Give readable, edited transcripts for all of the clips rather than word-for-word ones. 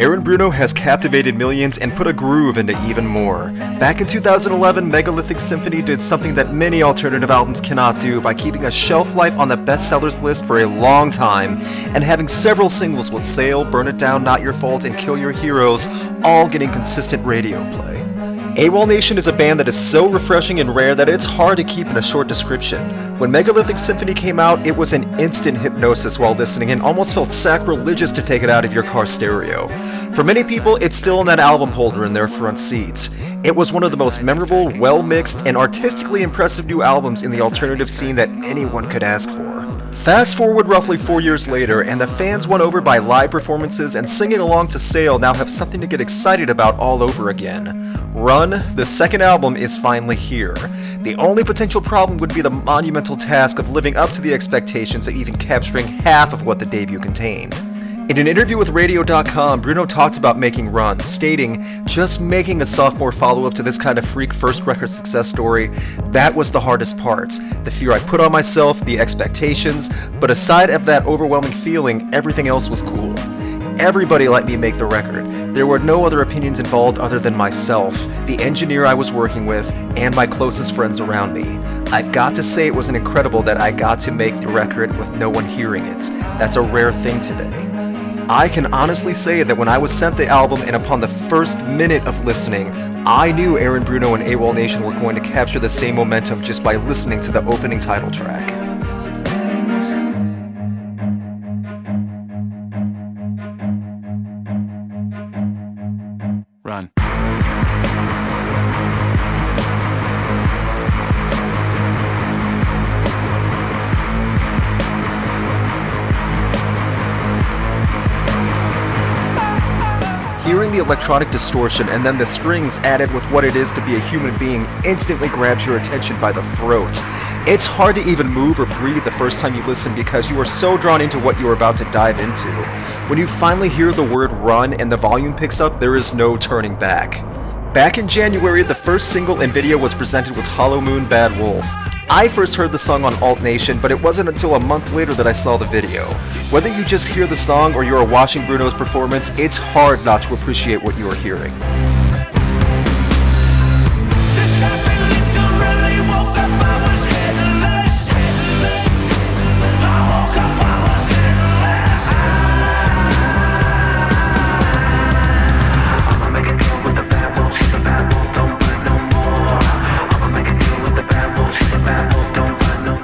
Aaron Bruno has captivated millions and put a groove into even more. Back in 2011, Megalithic Symphony did something that many alternative albums cannot do by keeping a shelf life on the bestsellers list for a long time and having several singles with Sail, Burn It Down, Not Your Fault, and Kill Your Heroes all getting consistent radio play. Awolnation is a band that is so refreshing and rare that it's hard to keep in a short description. When Megalithic Symphony came out, it was an instant hypnosis while listening and almost felt sacrilegious to take it out of your car stereo. For many people, it's still in that album holder in their front seats. It was one of the most memorable, well-mixed, and artistically impressive new albums in the alternative scene that anyone could ask for. Fast forward roughly 4 years later, and the fans won over by live performances and singing along to Sail now have something to get excited about all over again. Run, the second album, is finally here. The only potential problem would be the monumental task of living up to the expectations of even capturing half of what the debut contained. In an interview with Radio.com, Bruno talked about making Run, stating, "Just making a sophomore follow-up to this kind of freak first record success story, that was the hardest part. The fear I put on myself, the expectations, but aside of that overwhelming feeling, everything else was cool. Everybody let me make the record. There were no other opinions involved other than myself, the engineer I was working with, and my closest friends around me. I've got to say it was incredible that I got to make the record with no one hearing it. That's a rare thing today." I can honestly say that when I was sent the album and upon the first minute of listening, I knew Aaron Bruno and Awolnation were going to capture the same momentum just by listening to the opening title track. Run. Hearing the electronic distortion and then the strings added with what it is to be a human being instantly grabs your attention by the throat. It's hard to even move or breathe the first time you listen because you are so drawn into what you are about to dive into. When you finally hear the word run and the volume picks up, there is no turning back. Back in January, the first single and video was presented with Hollow Moon Bad Wolf. I first heard the song on Awolnation, but it wasn't until a month later that I saw the video. Whether you just hear the song or you are watching Bruno's performance, it's hard not to appreciate what you are hearing.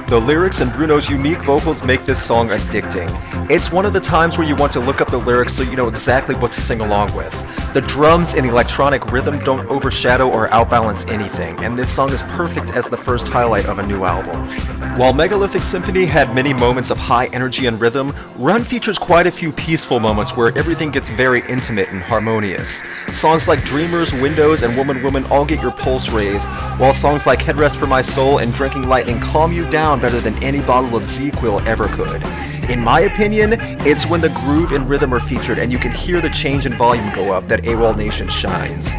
The lyrics and Bruno's unique vocals make this song addicting. It's one of the times where you want to look up the lyrics so you know exactly what to sing along with. The drums and the electronic rhythm don't overshadow or outbalance anything, and this song is perfect as the first highlight of a new album. While Megalithic Symphony had many moments of high energy and rhythm, Run features quite a few peaceful moments where everything gets very intimate and harmonious. Songs like Dreamers, Windows, and Woman Woman all get your pulse raised, while songs like Headrest for My Soul and Drinking Lightning calm you down better than any bottle of ZQuil ever could. In my opinion, it's when the groove and rhythm are featured and you can hear the change in volume go up that Awolnation shines.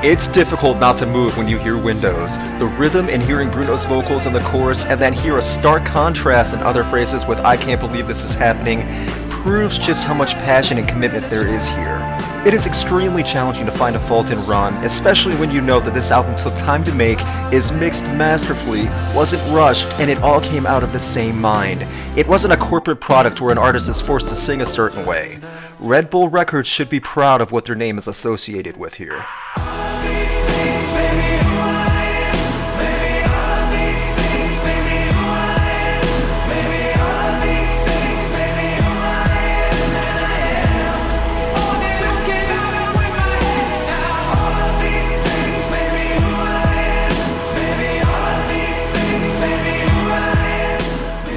It's difficult not to move when you hear Windows. The rhythm and hearing Bruno's vocals in the chorus and then hear a stark contrast in other phrases with "I can't believe this is happening" proves just how much passion and commitment there is here. It is extremely challenging to find a fault in Run, especially when you know that this album took time to make, is mixed masterfully, wasn't rushed, and it all came out of the same mind. It wasn't a corporate product where an artist is forced to sing a certain way. Red Bull Records should be proud of what their name is associated with here.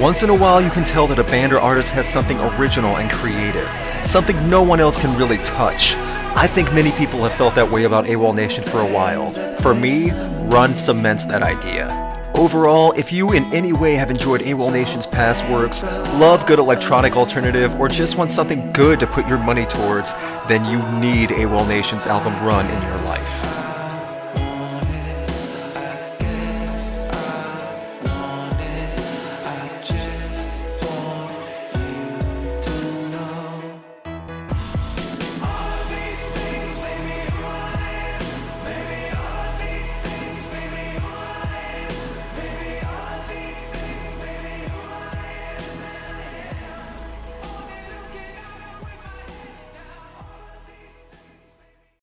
Once in a while, you can tell that a band or artist has something original and creative, something no one else can really touch. I think many people have felt that way about Awolnation for a while. For me, Run cements that idea. Overall, if you in any way have enjoyed Awolnation's past works, love good electronic alternative, or just want something good to put your money towards, then you need Awolnation's album Run in your life.